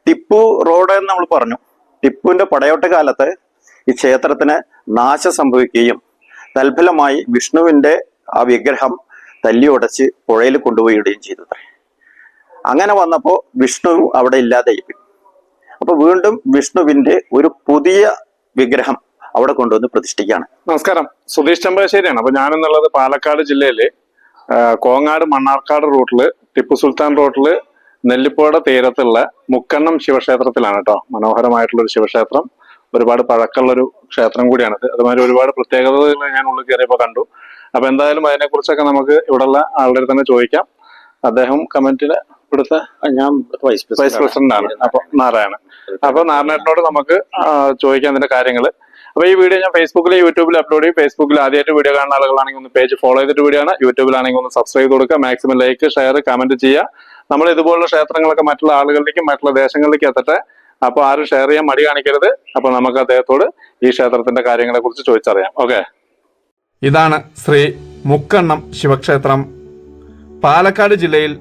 Tipu road എന്ന് നമ്മൾ പറഞ്ഞു. ടിപ്പുവിന്റെ പടയോട്ട കാലത്ത് ഈ ക്ഷേത്രത്തിന് നാശം സംഭവിക്കുകയും തൽഫലമായി വിഷ്ണുവിന്റെ ആ വിഗ്രഹം തല്ലി ഉടച്ച് പുഴയിൽ കൊണ്ടുപോയിടുകയും ചെയ്തു. അങ്ങനെ വന്നപ്പോൾ വിഷ്ണു അവിടെ ഇല്ലാതായിപ്പോയി. അപ്പൊ വീണ്ടും വിഷ്ണുവിന്റെ ഒരു പുതിയ വിഗ്രഹം അവിടെ കൊണ്ടുവന്ന് പ്രതിഷ്ഠിക്കുകയാണ്. നമസ്കാരം, സുധീഷ് ചെമ്പശ്ശേരിയാണ്. അപ്പൊ ഞാനെന്നുള്ളത് പാലക്കാട് ജില്ലയിലെ കോങ്ങാട് മണ്ണാർക്കാട് റൂട്ടില് ടിപ്പു സുൽത്താൻ റോഡില് നെല്ലിപ്പുഴ തീരത്തുള്ള മുക്കണ്ണം ശിവക്ഷേത്രത്തിലാണ് കേട്ടോ. മനോഹരമായിട്ടുള്ള ഒരു ശിവക്ഷേത്രം, ഒരുപാട് പഴക്കമുള്ളൊരു ക്ഷേത്രം കൂടിയാണിത്. അതുമാതിരി ഒരുപാട് പ്രത്യേകതകൾ ഞാൻ ഉള്ളിൽ കയറിയപ്പോൾ കണ്ടു. അപ്പൊ എന്തായാലും അതിനെക്കുറിച്ചൊക്കെ നമുക്ക് ഇവിടെയുള്ള ആളുടെ തന്നെ ചോദിക്കാം. അദ്ദേഹം കമ്മിറ്റിയിലെ ഇവിടുത്തെ വൈസ് പ്രസിഡന്റ് ആണ്. അപ്പൊ നാരായണൻ. അപ്പൊ നാരായണനോട് നമുക്ക് ചോദിക്കാം അതിന്റെ കാര്യങ്ങൾ. അപ്പൊ ഈ വീഡിയോ ഞാൻ ഫേസ്ബുക്കിലും യൂട്യൂബിൽ അപ്ലോഡ് ചെയ്യും. ഫേസ്ബുക്കിൽ ആദ്യമായിട്ട് വീഡിയോ കാണുന്ന ആളുകളാണെങ്കിൽ ഒന്ന് പേജ് ഫോളോ ചെയ്തിട്ട് വീഡിയോ ആണ്. യൂട്യൂബിലാണെങ്കിൽ ഒന്ന് സബ്സ്ക്രൈബ് കൊടുക്കുക. മാക്സിമം ലൈക്ക്, ഷെയർ, കമന്റ് ചെയ്യുക. നമ്മൾ ഇതുപോലുള്ള ക്ഷേത്രങ്ങളൊക്കെ മറ്റുള്ള ആളുകളിലേക്കും മറ്റുള്ള ദേശങ്ങളിലേക്കും എത്തട്ടെ. അപ്പൊ ആരും ഷെയർ ചെയ്യാൻ മടി കാണിക്കരുത്. അപ്പൊ നമുക്ക് അദ്ദേഹത്തോട് ഈ ക്ഷേത്രത്തിന്റെ കാര്യങ്ങളെ കുറിച്ച് ചോദിച്ചറിയാം. ഓക്കെ, ഇതാണ് ശ്രീ മുക്കണ്ണം ശിവക്ഷേത്രം. പാലക്കാട് ജില്ലയിൽ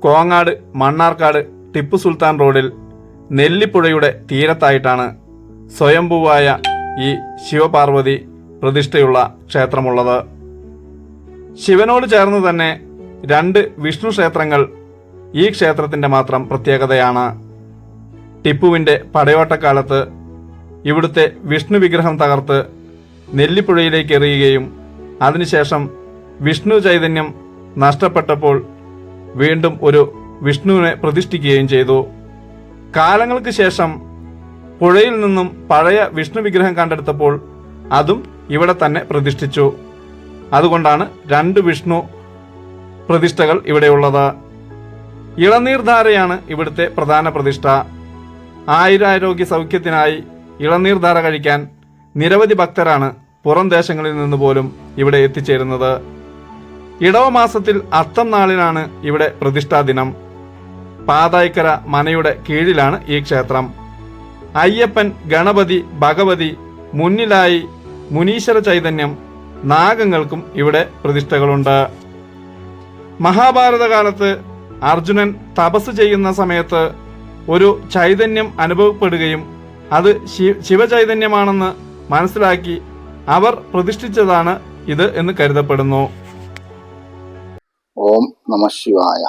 കോങ്ങാട് മണ്ണാർക്കാട് ടിപ്പു സുൽത്താൻ റോഡിൽ നെല്ലിപ്പുഴയുടെ തീരത്തായിട്ടാണ് സ്വയംഭൂവായ ഈ ശിവപാർവതി പ്രതിഷ്ഠയുള്ള ക്ഷേത്രമുള്ളത്. ശിവനോട് ചേർന്ന് തന്നെ 2 വിഷ്ണു ക്ഷേത്രങ്ങൾ ഈ ക്ഷേത്രത്തിന്റെ മാത്രം പ്രത്യേകതയാണ്. ടിപ്പുവിന്റെ പടയോട്ടക്കാലത്ത് ഇവിടുത്തെ വിഷ്ണു വിഗ്രഹം തകർത്ത് നെല്ലിപ്പുഴയിലേക്ക് എറിയുകയും അതിനുശേഷം വിഷ്ണു ചൈതന്യം നഷ്ടപ്പെട്ടപ്പോൾ വീണ്ടും ഒരു വിഷ്ണുവിനെ പ്രതിഷ്ഠിക്കുകയും ചെയ്തു. കാലങ്ങൾക്ക് ശേഷം പുഴയിൽ നിന്നും പഴയ വിഷ്ണു വിഗ്രഹം കണ്ടെടുത്തപ്പോൾ അതും ഇവിടെ തന്നെ പ്രതിഷ്ഠിച്ചു. അതുകൊണ്ടാണ് 2 വിഷ്ണു പ്രതിഷ്ഠകൾ ഇവിടെയുള്ളത്. ഇളനീർധാരയാണ് ഇവിടുത്തെ പ്രധാന പ്രതിഷ്ഠ. ആയുരാരോഗ്യ സൗഖ്യത്തിനായി ഇളനീർധാര കഴിക്കാൻ നിരവധി ഭക്തരാണ് പുറം ദേശങ്ങളിൽ നിന്ന് പോലും ഇവിടെ എത്തിച്ചേരുന്നത്. ഇടവമാസത്തിൽ അത്തം നാളിനാണ് ഇവിടെ പ്രതിഷ്ഠാ ദിനം. പാതായ്ക്കര മനയുടെ കീഴിലാണ് ഈ ക്ഷേത്രം. അയ്യപ്പൻ, ഗണപതി, ഭഗവതി, മുന്നിലായി മുനീശ്വര ചൈതന്യം, നാഗങ്ങൾക്കും ഇവിടെ പ്രതിഷ്ഠകളുണ്ട്. മഹാഭാരത കാലത്ത് അർജുനൻ തപസ് ചെയ്യുന്ന സമയത്ത് ഒരു ചൈതന്യം അനുഭവപ്പെടുകയും അത് ശിവചൈതന്യമാണെന്ന് മനസ്സിലാക്കി അവർ പ്രതിഷ്ഠിച്ചതാണ് ഇത് എന്ന് കരുതപ്പെടുന്നു. ഓം നമ ശിവായ.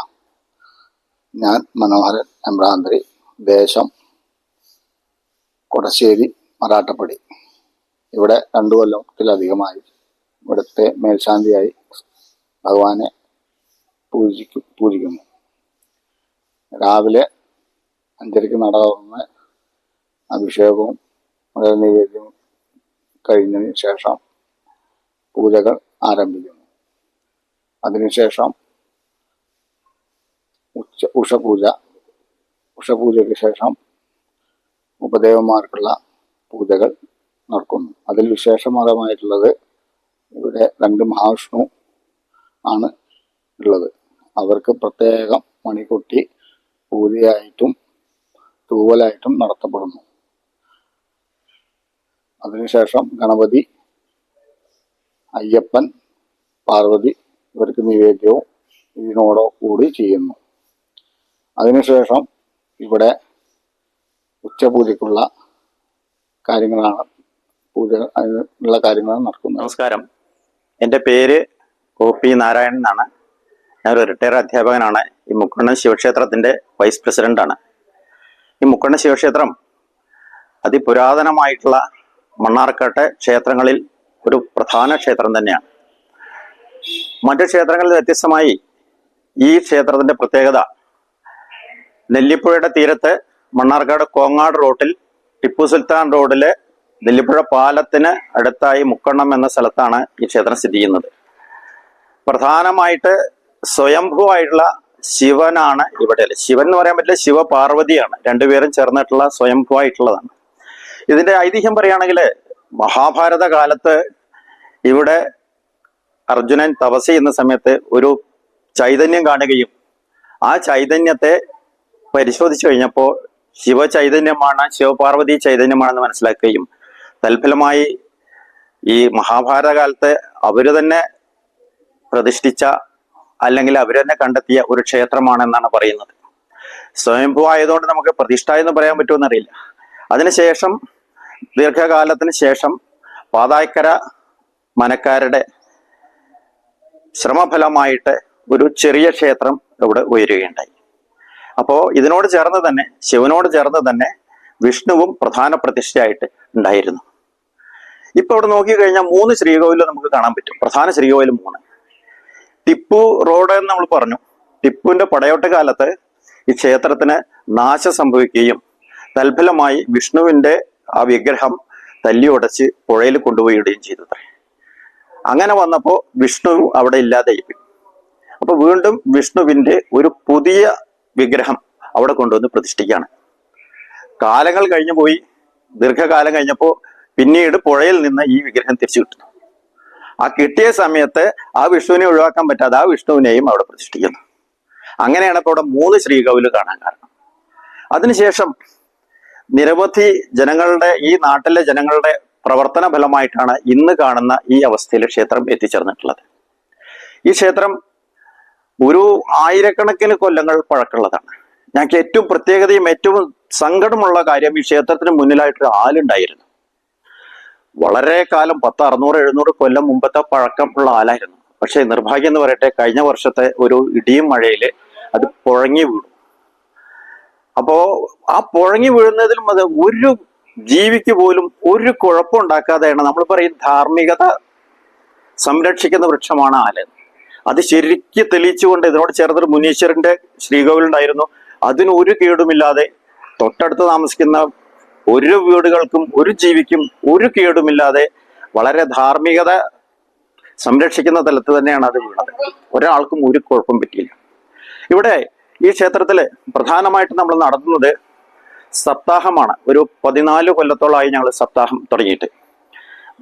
ഞാൻ മനോഹരൻ എമ്പ്രാന്തരി, ദേശം കൊടശ്ശേരി, മറാട്ടപ്പടി. ഇവിടെ 2 കൊല്ലത്തിലധികമായി ഇവിടുത്തെ മേൽശാന്തിയായി ഭഗവാനെ പൂജിക്കുന്നു. രാവിലെ 5:30 നട തുറന്ന് അഭിഷേകവും നിവേദ്യവും കഴിഞ്ഞതിന് ശേഷം പൂജകൾ ആരംഭിക്കുന്നു. അതിനുശേഷം ഉഷപൂജയ്ക്ക് ശേഷം ഉപദേവന്മാർക്കുള്ള പൂജകൾ നടക്കുന്നു. അതിൽ വിശേഷമായിട്ടുള്ളത് ഇവിടെ 2 മഹാവിഷ്ണു ആണ് ഉള്ളത്. അവർക്ക് പ്രത്യേകം മണികൊട്ടി പൂജയായിട്ടും തൂവലായിട്ടും നടത്തപ്പെടുന്നു. അതിനുശേഷം ഗണപതി, അയ്യപ്പൻ, പാർവതി ഇവർക്ക് നിവേദ്യവും ഇതിനോടുകൂടി ചെയ്യുന്നു. അതിനുശേഷം ഇവിടെ ഉച്ചപൂജയ്ക്കുള്ള കാര്യങ്ങളാണ് നടക്കുന്നത്. നമസ്കാരം, എൻ്റെ പേര് OP നാരായണൻ എന്നാണ്. ഞാനൊരു റിട്ടയർഡ് അധ്യാപകനാണ്. ഈ മുക്കണ്ണം ശിവക്ഷേത്രത്തിന്റെ വൈസ് പ്രസിഡന്റാണ്. ഈ മുക്കണ്ണം ശിവക്ഷേത്രം അതിപുരാതനമായിട്ടുള്ള മണ്ണാർക്കാട്ടെ ക്ഷേത്രങ്ങളിൽ ഒരു പ്രധാന ക്ഷേത്രം തന്നെയാണ്. മറ്റു ക്ഷേത്രങ്ങളിൽ വ്യത്യസ്തമായി ഈ ക്ഷേത്രത്തിന്റെ പ്രത്യേകത നെല്ലിപ്പുഴയുടെ തീരത്ത് മണ്ണാർക്കാട് കോങ്ങാട് റോട്ടിൽ ടിപ്പു സുൽത്താൻ റോഡിലെ നെല്ലിപ്പുഴ പാലത്തിന് അടുത്തായി മുക്കണ്ണം എന്ന സ്ഥലത്താണ് ഈ ക്ഷേത്രം സ്ഥിതി ചെയ്യുന്നത്. പ്രധാനമായിട്ട് സ്വയംഭൂവായിട്ടുള്ള ശിവനാണ് ഇവിടെ. ശിവൻ എന്ന് പറയാൻ പറ്റില്ല, ശിവപാർവതിയാണ്. 2 പേരും ചേർന്നിട്ടുള്ള സ്വയംഭൂവായിട്ടുള്ളതാണ്. ഇതിന്റെ ഐതിഹ്യം പറയുകയാണെങ്കിൽ മഹാഭാരത കാലത്ത് ഇവിടെ അർജുനൻ തപസ് ചെയ്യുന്ന സമയത്ത് ഒരു ചൈതന്യം കാണുകയും ആ ചൈതന്യത്തെ പരിശോധിച്ചു കഴിഞ്ഞപ്പോൾ ശിവചൈതന്യമാണ്, ശിവപാർവതി ചൈതന്യമാണെന്ന് മനസ്സിലാക്കുകയും തൽഫലമായി ഈ മഹാഭാരത കാലത്ത് അവര് തന്നെ പ്രതിഷ്ഠിച്ച അല്ലെങ്കിൽ അവർ തന്നെ കണ്ടെത്തിയ ഒരു ക്ഷേത്രമാണെന്നാണ് പറയുന്നത്. സ്വയംഭൂ ആയതുകൊണ്ട് നമുക്ക് പ്രതിഷ്ഠ എന്ന് പറയാൻ പറ്റുമെന്നറിയില്ല. അതിനുശേഷം ദീർഘകാലത്തിന് ശേഷം പാതായ്ക്കര മനക്കാരുടെ ശ്രമഫലമായിട്ട് ഒരു ചെറിയ ക്ഷേത്രം ഇവിടെ ഉയരുകയുണ്ടായി. അപ്പോൾ ഇതിനോട് ചേർന്ന് തന്നെ, ശിവനോട് ചേർന്ന് തന്നെ വിഷ്ണുവും പ്രധാന പ്രതിഷ്ഠയായിട്ട് ഉണ്ടായിരുന്നു. ഇപ്പൊ ഇവിടെ നോക്കിക്കഴിഞ്ഞാൽ 3 ശ്രീകോവിൽ നമുക്ക് കാണാൻ പറ്റും. പ്രധാന ശ്രീകോവിൽ 3. ടിപ്പു റോഡ് എന്ന് നമ്മൾ പറഞ്ഞു. ടിപ്പുവിന്റെ പടയോട്ട കാലത്ത് ഈ ക്ഷേത്രത്തിന് നാശം സംഭവിക്കുകയും തൽഫലമായി വിഷ്ണുവിന്റെ ആ വിഗ്രഹം തല്ലി ഉടച്ച് പുഴയിൽ കൊണ്ടുപോയിടുകയും ചെയ്തത്. അങ്ങനെ വന്നപ്പോൾ വിഷ്ണു അവിടെ ഇല്ലാതെയായി. അപ്പൊ വീണ്ടും വിഷ്ണുവിന്റെ ഒരു പുതിയ വിഗ്രഹം അവിടെ കൊണ്ടുവന്ന് പ്രതിഷ്ഠിക്കുകയാണ്. കാലങ്ങൾ കഴിഞ്ഞു പോയി. ദീർഘകാലം കഴിഞ്ഞപ്പോൾ പിന്നീട് പുഴയിൽ നിന്ന് ഈ വിഗ്രഹം തിരിച്ചു കിട്ടുന്നു. ആ കിട്ടിയ സമയത്ത് ആ വിഷ്ണുവിനെ ഒഴിവാക്കാൻ പറ്റാതെ ആ വിഷ്ണുവിനെയും അവിടെ പ്രതിഷ്ഠിക്കുന്നു. അങ്ങനെയാണ് ഇപ്പോൾ അവിടെ 3 ശ്രീകോവിൽ കാണാൻ കാരണം. അതിനുശേഷം നിരവധി ജനങ്ങളുടെ, ഈ നാട്ടിലെ ജനങ്ങളുടെ പ്രവർത്തന ഫലമായിട്ടാണ് ഇന്ന് കാണുന്ന ഈ അവസ്ഥയിൽ ക്ഷേത്രം എത്തിച്ചേർന്നിട്ടുള്ളത്. ഈ ക്ഷേത്രം ഒരു 1000കണക്കിന് കൊല്ലങ്ങൾ പഴക്കമുള്ളതാണ്. ഞങ്ങൾക്ക് ഏറ്റവും പ്രത്യേകതയും ഏറ്റവും സങ്കടമുള്ള കാര്യം, ഈ ക്ഷേത്രത്തിന് മുന്നിലായിട്ടൊരു ആലുണ്ടായിരുന്നു. വളരെ കാലം 10, 600, 700 കൊല്ലം മുമ്പത്തെ പഴക്കമുള്ള ആലായിരുന്നു. പക്ഷെ നിർഭാഗ്യം എന്ന് പറയട്ടെ, കഴിഞ്ഞ വർഷത്തെ ഒരു ഇടിയും മഴയില് അത് പുഴങ്ങി വീണു. അപ്പോ ആ പുഴങ്ങി വീഴുന്നതിലും അത് ഒരു ജീവിക്ക് പോലും ഒരു കുഴപ്പമുണ്ടാക്കാതെയാണ്, നമ്മൾ പറയും ധാർമ്മികത സംരക്ഷിക്കുന്ന വൃക്ഷമാണ് ആല. അത് ശരിക്ക് തെളിയിച്ചുകൊണ്ട് ഇതിനോട് ചേർന്നൊരു മുനീശ്വരന്റെ ശ്രീകോവിൽ ഉണ്ടായിരുന്നു. അതിന് ഒരു കേടുമില്ലാതെ തൊട്ടടുത്ത് താമസിക്കുന്ന ഒരു വീടുകൾക്കും ഒരു ജീവിക്കും ഒരു കേടുമില്ലാതെ വളരെ ധാർമ്മികത സംരക്ഷിക്കുന്ന തലത്ത് തന്നെയാണ് അത് വീണത്. ഒരാൾക്കും ഒരു കുഴപ്പം പറ്റിയില്ല. ഇവിടെ ഈ ക്ഷേത്രത്തില് പ്രധാനമായിട്ട് നമ്മൾ നടത്തുന്നത് സപ്താഹമാണ്. ഒരു 14 കൊല്ലത്തോളമായി ഞങ്ങൾ സപ്താഹം തുടങ്ങിയിട്ട്.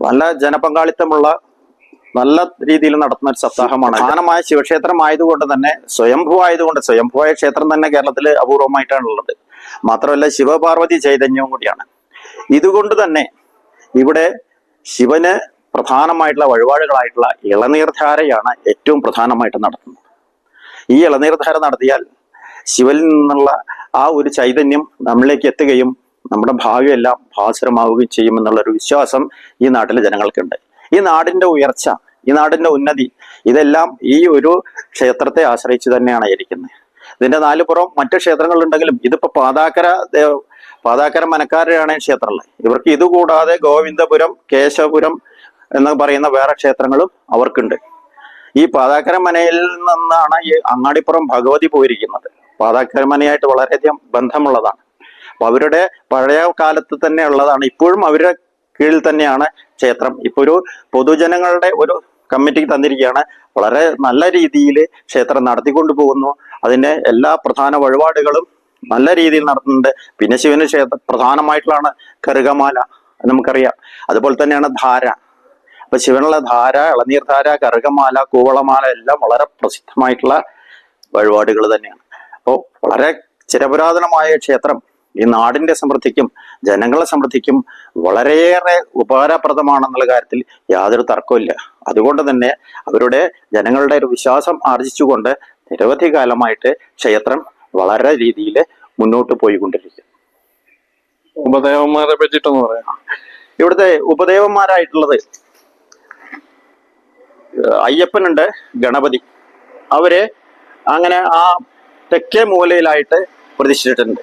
നല്ല ജനപങ്കാളിത്തമുള്ള, നല്ല രീതിയിൽ നടത്തുന്ന ഒരു സപ്താഹമാണ്. പ്രധാനമായ ശിവക്ഷേത്രം ആയതുകൊണ്ട് തന്നെ, സ്വയംഭൂ ആയതുകൊണ്ട്, സ്വയംഭൂവായ ക്ഷേത്രം തന്നെ കേരളത്തിൽ അപൂർവമായിട്ടാണ് ഉള്ളത്. മാത്രമല്ല ശിവപാർവതി ചൈതന്യവും കൂടിയാണ്. ഇതുകൊണ്ട് തന്നെ ഇവിടെ ശിവന് പ്രധാനമായിട്ടുള്ള വഴിപാടുകളായിട്ടുള്ള ഇളനീർധാരയാണ് ഏറ്റവും പ്രധാനമായിട്ട് നടത്തുന്നത്. ഈ ഇളനീർധാര നടത്തിയാൽ ശിവനിൽ നിന്നുള്ള ആ ഒരു ചൈതന്യം നമ്മളിലേക്ക് എത്തുകയും നമ്മുടെ ഭാവിയെല്ലാം ഭാസുരമാവുകയും ചെയ്യുമെന്നുള്ളൊരു വിശ്വാസം ഈ നാട്ടിലെ ജനങ്ങൾക്കുണ്ട്. ഈ നാടിന്റെ ഉയർച്ച, ഈ നാടിന്റെ ഉന്നതി, ഇതെല്ലാം ഈ ഒരു ക്ഷേത്രത്തെ ആശ്രയിച്ച് തന്നെയാണ് ഇരിക്കുന്നത്. ഇതിന്റെ 4 പുറം മറ്റു ക്ഷേത്രങ്ങളുണ്ടെങ്കിലും ഇതിപ്പോ പാതാക്കര മനക്കാരുടെയാണ് ക്ഷേത്രമുള്ളത്. ഇവർക്ക് ഇതുകൂടാതെ ഗോവിന്ദപുരം, കേശവപുരം എന്ന് പറയുന്ന വേറെ ക്ഷേത്രങ്ങളും അവർക്കുണ്ട്. ഈ പാതാക്കര മനയിൽ നിന്നാണ് ഈ അങ്ങാടിപ്പുറം ഭഗവതി പോയിരിക്കുന്നത്. പാതാക്കര മനയായിട്ട് വളരെയധികം ബന്ധമുള്ളതാണ്. അപ്പൊ അവരുടെ പഴയ കാലത്ത് തന്നെ ഉള്ളതാണ്. ഇപ്പോഴും അവരുടെ കീഴിൽ തന്നെയാണ് ക്ഷേത്രം. ഇപ്പൊ ഒരു പൊതുജനങ്ങളുടെ ഒരു കമ്മിറ്റിക്ക് തന്നിരിക്കുകയാണ്. വളരെ നല്ല രീതിയിൽ ക്ഷേത്രം നടത്തിക്കൊണ്ടു പോകുന്നു. അതിന്റെ എല്ലാ പ്രധാന വഴിപാടുകളും നല്ല രീതിയിൽ നടത്തുന്നുണ്ട്. പിന്നെ ശിവന് ക്ഷേത്രം പ്രധാനമായിട്ടുള്ളതാണ് കറുകമാല, നമുക്കറിയാം. അതുപോലെ തന്നെയാണ് ധാര. അപ്പൊ ശിവനുള്ള ധാര, ഇളനീർധാര, കറുകമാല, കൂവളമാല എല്ലാം വളരെ പ്രസിദ്ധമായിട്ടുള്ള വഴിപാടുകൾ തന്നെയാണ്. അപ്പോൾ വളരെ ചിരപുരാതനമായ ക്ഷേത്രം ഈ നാടിന്റെ സമൃദ്ധിക്കും ജനങ്ങളുടെ സമൃദ്ധിക്കും വളരെയേറെ ഉപകാരപ്രദമാണെന്നുള്ള കാര്യത്തിൽ യാതൊരു തർക്കമില്ല. അതുകൊണ്ട് തന്നെ അവരുടെ ജനങ്ങളുടെ ഒരു വിശ്വാസം ആർജിച്ചുകൊണ്ട് നിരവധി കാലമായിട്ട് ക്ഷേത്രം വളരെ രീതിയിൽ മുന്നോട്ട് പോയിക്കൊണ്ടിരിക്കും. ഉപദേവന്മാരെ പറ്റിയിട്ടൊന്ന് പറയാം. ഇവിടുത്തെ ഉപദേവന്മാരായിട്ടുള്ളത് അയ്യപ്പനുണ്ട്, ഗണപതി. അവര് അങ്ങനെ ആ തെക്കേ മൂലയിലായിട്ട് പ്രതിഷ്ഠിച്ചിട്ടുണ്ട്.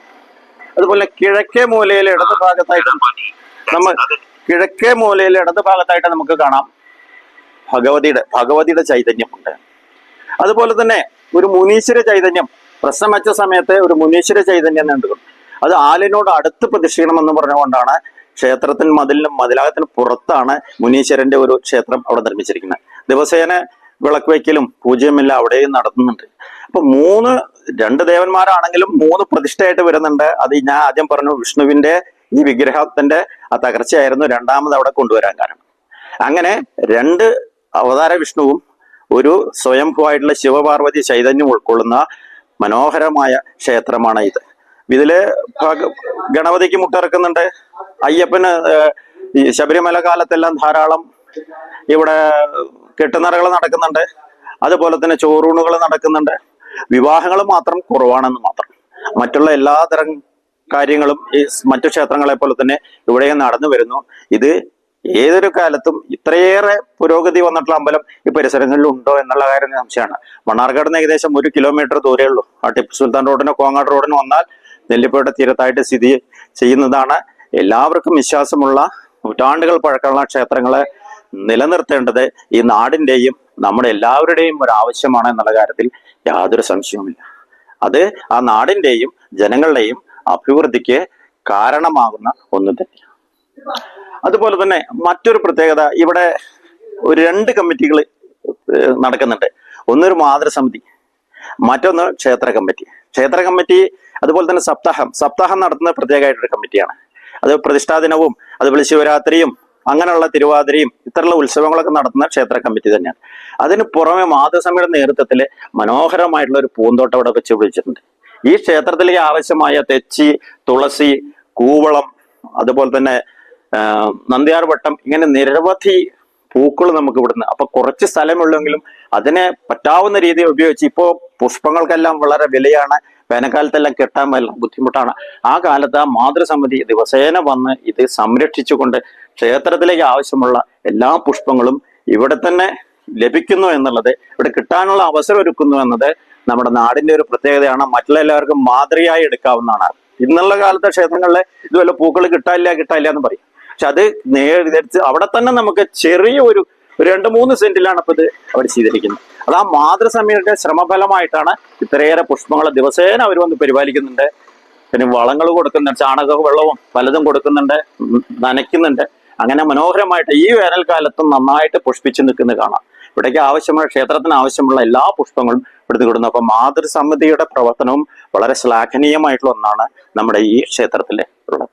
അതുപോലെ കിഴക്കേ മൂലയിൽ ഇടത് ഭാഗത്തായിട്ട് നമുക്ക് കാണാം ഭഗവതിയുടെ ചൈതന്യമുണ്ട്. അതുപോലെ തന്നെ ഒരു മുനീശ്വര ചൈതന്യം, പ്രശ്നം വെച്ച സമയത്ത് ഒരു മുനീശ്വര ചൈതന്യം നീണ്ടുകൊണ്ട് അത് ആലിനോട് അടുത്ത് പ്രതിഷ്ഠിക്കണമെന്ന് പറഞ്ഞുകൊണ്ടാണ് ക്ഷേത്രത്തിന് മതിലകത്തിന് പുറത്താണ് മുനീശ്വരന്റെ ഒരു ക്ഷേത്രം അവിടെ നിർമ്മിച്ചിരിക്കുന്നത്. ദിവസേന വിളക്ക് വയ്ക്കലും പൂജയുമെല്ലാം അവിടെയും നടത്തുന്നുണ്ട്. അപ്പൊ 2 ദേവന്മാരാണെങ്കിലും 3 പ്രതിഷ്ഠയായിട്ട് വരുന്നുണ്ട്. അത് ഞാൻ ആദ്യം പറഞ്ഞു, വിഷ്ണുവിന്റെ ഈ വിഗ്രഹത്തിന്റെ ആ തകർച്ചയായിരുന്നു രണ്ടാമത് അവിടെ കൊണ്ടുവരാൻ കാരണം. അങ്ങനെ 2 അവതാര വിഷ്ണുവും ഒരു സ്വയംഭൂവായിട്ടുള്ള ശിവപാർവതി ചൈതന്യം ഉൾക്കൊള്ളുന്ന മനോഹരമായ ക്ഷേത്രമാണ് ഇത്. ഇതില് ഗണപതിക്ക് മുട്ടിറക്കുന്നുണ്ട്. അയ്യപ്പന് ഈ ശബരിമല കാലത്തെല്ലാം ധാരാളം ഇവിടെ കെട്ടുനിറകൾ നടക്കുന്നുണ്ട്. അതുപോലെ തന്നെ ചോറൂണുകൾ നടക്കുന്നുണ്ട്. വിവാഹങ്ങൾ മാത്രം കുറവാണെന്ന് മാത്രം. മറ്റുള്ള എല്ലാതരം കാര്യങ്ങളും ഈ മറ്റു ക്ഷേത്രങ്ങളെ പോലെ തന്നെ ഇവിടെയും നടന്നു വരുന്നു. ഇത് ഏതൊരു കാലത്തും ഇത്രയേറെ പുരോഗതി വന്നിട്ടുള്ള അമ്പലം ഈ പരിസരങ്ങളിൽ ഉണ്ടോ എന്നുള്ള കാര്യം സംശയമാണ്. മണ്ണാർക്കാട് നിന്ന് ഏകദേശം 1 കിലോമീറ്റർ ദൂരേ ഉള്ളൂ. ആ ടിപ്പു സുൽത്താൻ റോഡിനോ കോങ്ങാട് റോഡിനോ വന്നാൽ നെല്ലിപ്പുഴയുടെ തീരത്തായിട്ട് സ്ഥിതി ചെയ്യുന്നതാണ്. എല്ലാവർക്കും വിശ്വാസമുള്ള നൂറ്റാണ്ടുകൾ പഴക്കമുള്ള ക്ഷേത്രങ്ങളെ നിലനിർത്തേണ്ടത് ഈ നാടിന്റെയും നമ്മുടെ എല്ലാവരുടെയും ഒരു ആവശ്യമാണ് എന്നുള്ള കാര്യത്തിൽ യാതൊരു സംശയവുമില്ല. അത് ആ നാടിന്റെയും ജനങ്ങളുടെയും അഭിവൃദ്ധിക്ക് കാരണമാകുന്ന ഒന്ന് തന്നെയാണ്. അതുപോലെ തന്നെ മറ്റൊരു പ്രത്യേകത, ഇവിടെ ഒരു 2 കമ്മിറ്റികൾ നടക്കുന്നുണ്ട്. ഒന്നൊരു മാതൃസമിതി, മറ്റൊന്ന് ക്ഷേത്ര കമ്മിറ്റി. ക്ഷേത്ര കമ്മിറ്റി അതുപോലെ തന്നെ സപ്താഹം നടത്തുന്ന പ്രത്യേകമായിട്ടൊരു കമ്മിറ്റിയാണ്. അത് പ്രതിഷ്ഠാദിനവും അതുപോലെ ശിവരാത്രിയും അങ്ങനെയുള്ള തിരുവാതിരയും ഇത്തരമുള്ള ഉത്സവങ്ങളൊക്കെ നടത്തുന്ന ക്ഷേത്ര കമ്മിറ്റി തന്നെയാണ്. അതിന് പുറമെ മാതൃസമിതിയുടെ നേതൃത്വത്തിൽ മനോഹരമായിട്ടുള്ള ഒരു പൂന്തോട്ടം അവിടെ വെച്ച് പിടിച്ചിട്ടുണ്ട്. ഈ ക്ഷേത്രത്തിലേക്ക് ആവശ്യമായ തെച്ചി, തുളസി, കൂവളം, അതുപോലെ തന്നെ നന്ദ്യാർ വട്ടം, ഇങ്ങനെ നിരവധി പൂക്കൾ നമുക്ക് ഇവിടുന്ന്. അപ്പൊ കുറച്ച് സ്ഥലമുള്ളെങ്കിലും അതിനെ പറ്റാവുന്ന രീതിയിൽ ഉപയോഗിച്ച്, ഇപ്പോ പുഷ്പങ്ങൾക്കെല്ലാം വളരെ വിലയാണ്, വേനൽക്കാലത്തെല്ലാം കിട്ടാൻ വല്ല ബുദ്ധിമുട്ടാണ്. ആ കാലത്ത് ആ മാതൃസമിതി ദിവസേന വന്ന് ഇത് സംരക്ഷിച്ചുകൊണ്ട് ക്ഷേത്രത്തിലേക്ക് ആവശ്യമുള്ള എല്ലാ പുഷ്പങ്ങളും ഇവിടെ തന്നെ ലഭിക്കുന്നു എന്നുള്ളത്, ഇവിടെ കിട്ടാനുള്ള അവസരം ഒരുക്കുന്നു എന്നത് നമ്മുടെ നാടിന്റെ ഒരു പ്രത്യേകതയാണ്. മറ്റുള്ള എല്ലാവർക്കും മാതൃകയായി എടുക്കാവുന്നതാണ്. ഇന്നുള്ള കാലത്തെ ക്ഷേത്രങ്ങളിൽ ഇതുപോലെ പൂക്കൾ കിട്ടാനില്ല എന്ന് പറയും. പക്ഷെ അത് നേടിച്ച് അവിടെ തന്നെ നമുക്ക് ചെറിയ ഒരു 2-3 സെന്റിലാണ് ഇപ്പൊ ഇത് അവർ ചെയ്തിരിക്കുന്നത്. അത് ആ മാതൃസമിതിയുടെ ശ്രമഫലമായിട്ടാണ് ഇത്രയേറെ പുഷ്പങ്ങൾ ദിവസേന അവർ വന്ന് പരിപാലിക്കുന്നുണ്ട്. പിന്നെ വളങ്ങൾ കൊടുക്കുന്നുണ്ട്, ചാണക വെള്ളവും പലതും കൊടുക്കുന്നുണ്ട്, നനയ്ക്കുന്നുണ്ട്. അങ്ങനെ മനോഹരമായിട്ട് ഈ വേനൽക്കാലത്തും നന്നായിട്ട് പുഷ്പിച്ച് നിൽക്കുന്നത് കാണാം. ഇവിടേക്ക് ആവശ്യമുള്ള, ക്ഷേത്രത്തിന് ആവശ്യമുള്ള എല്ലാ പുഷ്പങ്ങളും ഇവിടുന്ന് കിടുന്നു. അപ്പൊ മാതൃസമിതിയുടെ പ്രവർത്തനവും വളരെ ശ്ലാഘനീയമായിട്ടുള്ള ഒന്നാണ് നമ്മുടെ ഈ ക്ഷേത്രത്തിൽ ഉള്ളത്.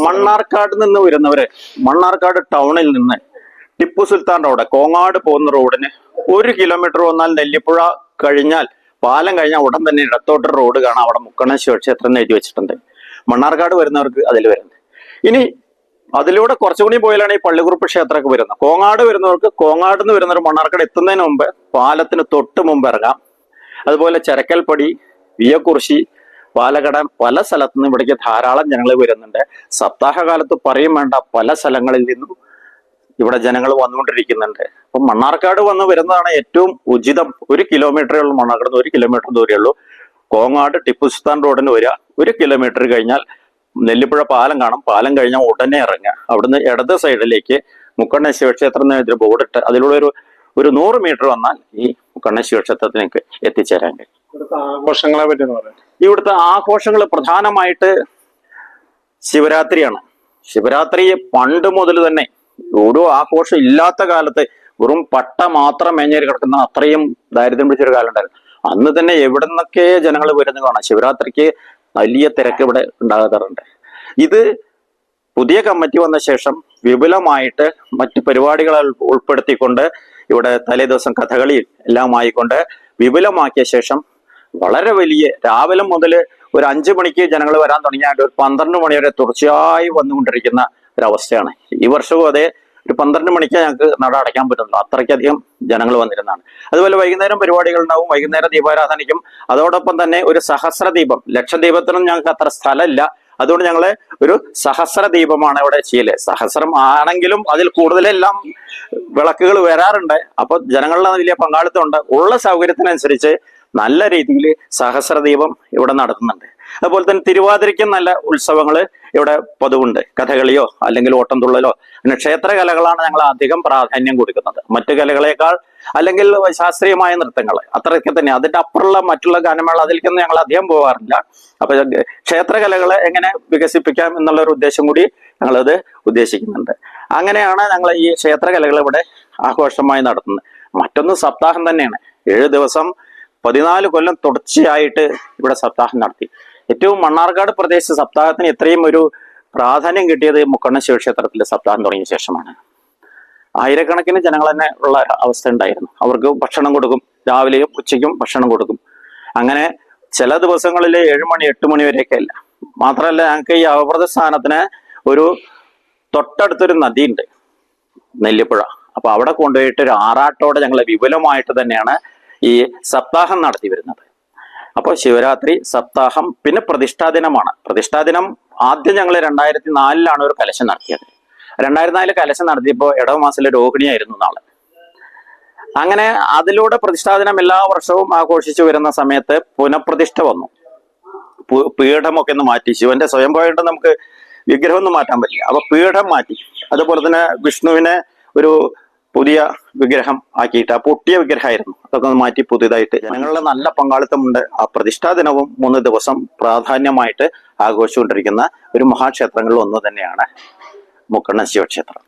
മണ്ണാർക്കാട് നിന്ന് വരുന്നവര്, മണ്ണാർക്കാട് ടൗണിൽ നിന്ന് ടിപ്പു സുൽത്താൻ റോഡ് കോങ്ങാട് പോകുന്ന റോഡിന് 1 കിലോമീറ്റർ വന്നാൽ നെല്ലിപ്പുഴ കഴിഞ്ഞാൽ, പാലം കഴിഞ്ഞാൽ ഉടൻ തന്നെ ഇടത്തോട്ട് റോഡ് കാണാം. അവിടെ മുക്കണ്ണൻ ശിവക്ഷേത്രം എന്ന് എഴുതി വെച്ചിട്ടുണ്ട്. മണ്ണാർക്കാട് വരുന്നവർക്ക് അതിൽ വരുന്നത്. ഇനി അതിലൂടെ കുറച്ചുകൂടി പോയാലാണ് ഈ പള്ളിക്കുറുപ്പ് ക്ഷേത്രമൊക്കെ വരുന്നത്. കോങ്ങാട് വരുന്നവർക്ക് കോങ്ങാട് നിന്ന് വരുന്നവർ മണ്ണാർക്കാട് എത്തുന്നതിന് മുമ്പ് പാലത്തിന് തൊട്ട് മുമ്പ് ഇറങ്ങാം. അതുപോലെ ചരക്കൽപ്പടി, വിയക്കുറിശി, പാലക്കട, പല സ്ഥലത്തു നിന്നും ഇവിടേക്ക് ധാരാളം ജനങ്ങൾ വരുന്നുണ്ട്. സപ്താഹകാലത്ത് പറയും വേണ്ട, പല സ്ഥലങ്ങളിൽ നിന്നും ഇവിടെ ജനങ്ങൾ വന്നുകൊണ്ടിരിക്കുന്നുണ്ട്. അപ്പൊ മണ്ണാർക്കാട് വന്ന് വരുന്നതാണ് ഏറ്റവും ഉചിതം. 1 കിലോമീറ്ററേ ഉള്ളൂ, മണ്ണാർക്കാട് 1 കിലോമീറ്റർ ദൂരേ ഉള്ളൂ. കോങ്ങാട് ടിപ്പു സുൽത്താൻ റോഡിന് വരിക, 1 കിലോമീറ്റർ കഴിഞ്ഞാൽ നെല്ലിപ്പുഴ പാലം കാണും. പാലം കഴിഞ്ഞാൽ ഉടനെ ഇറങ്ങുക. അവിടുന്ന് ഇടത് സൈഡിലേക്ക് മുക്കണ്ണൻ ശിവക്ഷേത്രം എന്ന ബോർഡിട്ട് അതിലൂടെ ഒരു 100 മീറ്റർ വന്നാൽ ഈ മുക്കണ്ണൻ ശിവക്ഷേത്രത്തിലേക്ക് എത്തിച്ചേരാൻ കഴിയും. ആഘോഷങ്ങളെ പറ്റി പറയാം. ഇവിടുത്തെ ആഘോഷങ്ങൾ പ്രധാനമായിട്ട് ശിവരാത്രിയാണ്. ശിവരാത്രി പണ്ട് മുതൽ തന്നെ ഒരു ആഘോഷം ഇല്ലാത്ത കാലത്ത് വെറും പട്ട മാത്രം മേഞ്ഞേരി കിടക്കുന്ന അത്രയും ദാരിദ്ര്യം പിടിച്ചൊരു കാലം ഉണ്ടായിരുന്നു. അന്ന് തന്നെ എവിടെ നിന്നൊക്കെ ജനങ്ങൾ വരുന്നത് കാണാം. ശിവരാത്രിക്ക് വലിയ തിരക്ക് ഇവിടെ ഉണ്ടാകാറുണ്ട്. ഇത് പുതിയ കമ്മിറ്റി വന്ന ശേഷം വിപുലമായിട്ട് മറ്റു പരിപാടികളെ ഉൾപ്പെടുത്തിക്കൊണ്ട് ഇവിടെ തലേ ദിവസം കഥകളി എല്ലാം ആയിക്കൊണ്ട് വിപുലമാക്കിയ ശേഷം വളരെ വലിയ, രാവിലെ മുതൽ ഒരു 5 മണിക്ക് ജനങ്ങൾ വരാൻ തുടങ്ങിയാൽ ഒരു 12 മണി വരെ തുടർച്ചയായി വന്നുകൊണ്ടിരിക്കുന്ന ഒരവസ്ഥയാണ്. ഈ വർഷവും അതേ, ഒരു 12 മണിക്ക് ഞങ്ങൾക്ക് നട അടയ്ക്കാൻ പറ്റുള്ളൂ. അത്രയ്ക്കധികം ജനങ്ങൾ വന്നിരുന്നതാണ്. അതുപോലെ വൈകുന്നേരം പരിപാടികൾ ഉണ്ടാവും. വൈകുന്നേരം ദീപാരാധനയ്ക്കും അതോടൊപ്പം തന്നെ ഒരു സഹസ്രദീപം, ലക്ഷദീപത്തിനും ഞങ്ങൾക്ക് അത്ര സ്ഥലമില്ല. അതുകൊണ്ട് ഞങ്ങള് ഒരു സഹസ്രദീപമാണ് ഇവിടെ ചെയ്യല്. സഹസ്രം ആണെങ്കിലും അതിൽ കൂടുതലെല്ലാം വിളക്കുകൾ വരാറുണ്ട്. അപ്പൊ ജനങ്ങളുടെ വലിയ പങ്കാളിത്തം ഉണ്ട്. ഉള്ള സൗകര്യത്തിനനുസരിച്ച് നല്ല രീതിയിൽ സഹസ്രദീപം ഇവിടെ നടത്തുന്നുണ്ട്. അതുപോലെ തന്നെ തിരുവാതിരയ്ക്കും നല്ല ഉത്സവങ്ങൾ ഇവിടെ പതിവുണ്ട്. കഥകളിയോ അല്ലെങ്കിൽ ഓട്ടംതുള്ളലോ, പിന്നെ ക്ഷേത്രകലകളാണ് ഞങ്ങൾ അധികം പ്രാധാന്യം കൊടുക്കുന്നത്. മറ്റു കലകളേക്കാൾ, അല്ലെങ്കിൽ ശാസ്ത്രീയമായ നൃത്തങ്ങൾ അത്രയൊക്കെ തന്നെ. അതിന്റെ അപ്പുറമുള്ള മറ്റുള്ള ഗാനമേള അതിലേക്കൊന്നും ഞങ്ങൾ അധികം പോകാറില്ല. അപ്പൊ ക്ഷേത്രകലകളെ എങ്ങനെ വികസിപ്പിക്കാം എന്നുള്ള ഒരു ഉദ്ദേശം കൂടി ഞങ്ങളത് ഉദ്ദേശിക്കുന്നുണ്ട്. അങ്ങനെയാണ് ഞങ്ങൾ ഈ ക്ഷേത്രകലകൾ ഇവിടെ ആഘോഷമായി നടത്തുന്നത്. മറ്റൊന്ന് സപ്താഹം തന്നെയാണ്. 7 ദിവസം 14 കൊല്ലം തുടർച്ചയായിട്ട് ഇവിടെ സപ്താഹം നടത്തി. ഏറ്റവും മണ്ണാർക്കാട് പ്രദേശത്ത് സപ്താഹത്തിന് എത്രയും ഒരു പ്രാധാന്യം കിട്ടിയത് മുക്കണ്ണൻ ശിവക്ഷേത്രത്തിലെ സപ്താഹം തുടങ്ങിയ ശേഷമാണ്. ആയിരക്കണക്കിന് ജനങ്ങൾ തന്നെ ഉള്ള അവസ്ഥ ഉണ്ടായിരുന്നു. അവർക്ക് ഭക്ഷണം കൊടുക്കും, രാവിലെയും ഉച്ചയ്ക്കും ഭക്ഷണം കൊടുക്കും. അങ്ങനെ ചില ദിവസങ്ങളിൽ 7 മണി 8 മണി വരെയൊക്കെ അല്ല. മാത്രമല്ല, ഞങ്ങൾക്ക് ഈ അവവ്രത സ്ഥാനത്തിന് ഒരു തൊട്ടടുത്തൊരു നദിയുണ്ട്, നെല്ലിപ്പുഴ. അപ്പൊ അവിടെ കൊണ്ടുപോയിട്ട് ഒരു ആറാട്ടോടെ ഞങ്ങൾ വിപുലമായിട്ട് തന്നെയാണ് ഈ സപ്താഹം നടത്തി വരുന്നത്. അപ്പോൾ ശിവരാത്രി, സപ്താഹം, പിന്നെ പ്രതിഷ്ഠാ ദിനമാണ്. പ്രതിഷ്ഠാ ദിനം ആദ്യം ഞങ്ങൾ 2004 ഒരു കലശം നടത്തിയത്. 2004 കലശം നടത്തിയപ്പോൾ ഇടവ മാസത്തിലെ രോഹിണിയായിരുന്നു നാളെ. അങ്ങനെ അതിലൂടെ പ്രതിഷ്ഠാ ദിനം എല്ലാ വർഷവും ആഘോഷിച്ചു വരുന്ന സമയത്ത് പുനഃപ്രതിഷ്ഠ വന്നു. പീഠമൊക്കെ ഒന്ന് മാറ്റി. ശിവന്റെ സ്വയം പോയിട്ട് നമുക്ക് വിഗ്രഹമൊന്നും മാറ്റാൻ പറ്റില്ല. അപ്പൊ പീഠം മാറ്റി. അതുപോലെ തന്നെ വിഷ്ണുവിനെ ഒരു പുതിയ വിഗ്രഹം ആക്കിയിട്ട്, ആ പൊട്ടിയ വിഗ്രഹമായിരുന്നു, അതൊക്കെ ഒന്ന് മാറ്റി പുതിയതായിട്ട്. ജനങ്ങളുടെ നല്ല പങ്കാളിത്തമുണ്ട്. ആ പ്രതിഷ്ഠാ ദിനവും 3 ദിവസം പ്രാധാന്യമായിട്ട് ആഘോഷിച്ചുകൊണ്ടിരിക്കുന്ന ഒരു മഹാക്ഷേത്രങ്ങളിൽ ഒന്ന് തന്നെയാണ് മുക്കണ്ണൻ ശിവക്ഷേത്രം.